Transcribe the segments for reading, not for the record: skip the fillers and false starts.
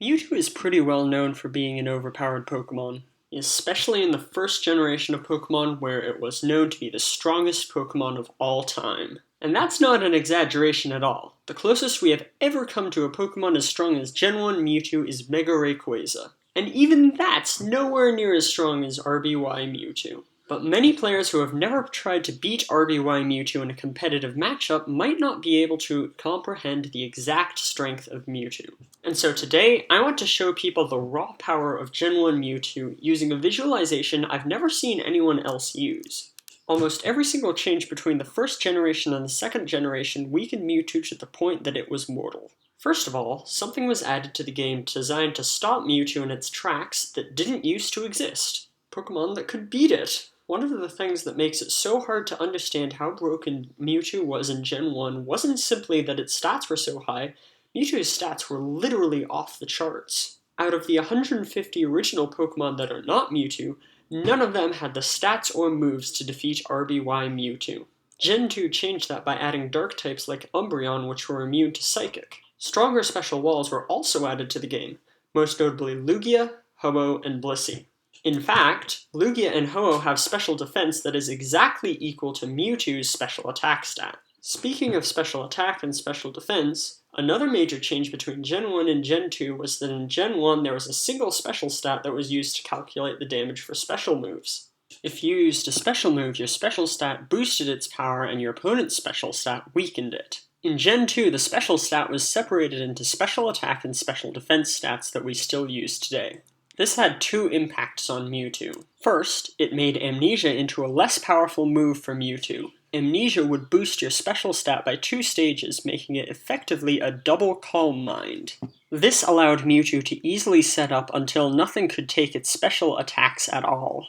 Mewtwo is pretty well known for being an overpowered Pokemon, especially in the first generation of Pokemon where it was known to be the strongest Pokemon of all time. And that's not an exaggeration at all. The closest we have ever come to a Pokemon as strong as Gen 1 Mewtwo is Mega Rayquaza. And even that's nowhere near as strong as RBY Mewtwo. But many players who have never tried to beat RBY Mewtwo in a competitive matchup might not be able to comprehend the exact strength of Mewtwo. And so today, I want to show people the raw power of Gen 1 Mewtwo using a visualization I've never seen anyone else use. Almost every single change between the first generation and the second generation weakened Mewtwo to the point that it was mortal. First of all, something was added to the game designed to stop Mewtwo in its tracks that didn't used to exist. Pokemon that could beat it. One of the things that makes it so hard to understand how broken Mewtwo was in Gen 1 wasn't simply that its stats were so high, Mewtwo's stats were literally off the charts. Out of the 150 original Pokemon that are not Mewtwo, none of them had the stats or moves to defeat RBY Mewtwo. Gen 2 changed that by adding dark types like Umbreon, which were immune to Psychic. Stronger special walls were also added to the game, most notably Lugia, Ho-Oh, and Blissey. In fact, Lugia and Ho-Oh have special defense that is exactly equal to Mewtwo's special attack stat. Speaking of special attack and special defense, another major change between Gen 1 and Gen 2 was that in Gen 1 there was a single special stat that was used to calculate the damage for special moves. If you used a special move, your special stat boosted its power and your opponent's special stat weakened it. In Gen 2, the special stat was separated into special attack and special defense stats that we still use today. This had two impacts on Mewtwo. First, it made Amnesia into a less powerful move for Mewtwo. Amnesia would boost your special stat by 2 stages, making it effectively a double Calm Mind. This allowed Mewtwo to easily set up until nothing could take its special attacks at all.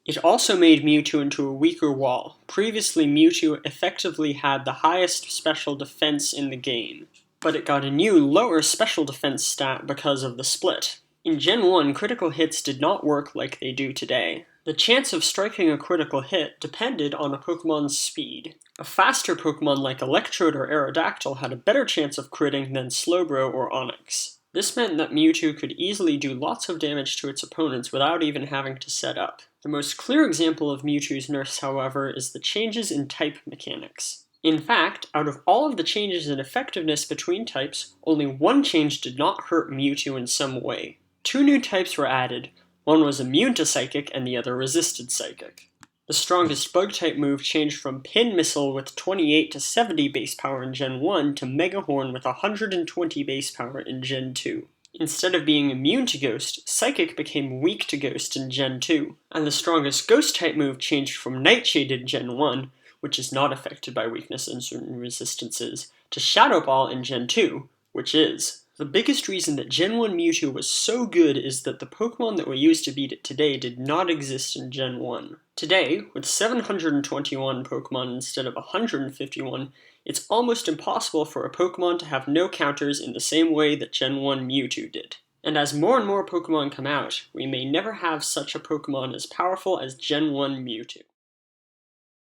It also made Mewtwo into a weaker wall. Previously, Mewtwo effectively had the highest special defense in the game, but it got a new lower special defense stat because of the split. In Gen 1, critical hits did not work like they do today. The chance of striking a critical hit depended on a Pokemon's speed. A faster Pokemon like Electrode or Aerodactyl had a better chance of critting than Slowbro or Onix. This meant that Mewtwo could easily do lots of damage to its opponents without even having to set up. The most clear example of Mewtwo's nerfs, however, is the changes in type mechanics. In fact, out of all of the changes in effectiveness between types, only one change did not hurt Mewtwo in some way. 2 new types were added. One was immune to Psychic and the other resisted Psychic. The strongest Bug-type move changed from Pin Missile with 28 to 70 base power in Gen 1 to Mega Horn with 120 base power in Gen 2. Instead of being immune to Ghost, Psychic became weak to Ghost in Gen 2. And the strongest Ghost-type move changed from Nightshade in Gen 1, which is not affected by weakness and certain resistances, to Shadow Ball in Gen 2, which is. The biggest reason that Gen 1 Mewtwo was so good is that the Pokemon that were used to beat it today did not exist in Gen 1. Today, with 721 Pokemon instead of 151, it's almost impossible for a Pokemon to have no counters in the same way that Gen 1 Mewtwo did. And as more and more Pokemon come out, we may never have such a Pokemon as powerful as Gen 1 Mewtwo.